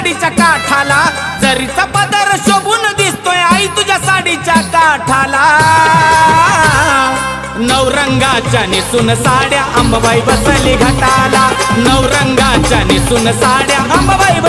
साडीच्या काठाला, जरीचा पदर शोभून दिसतोय आई तुझ्या साडीच्या काठाला। नवरंगाच्या नेसून साड्या अंबाबाई बसली घाटाला, नवरंगाच्या नेसून साड्या अंबाबाई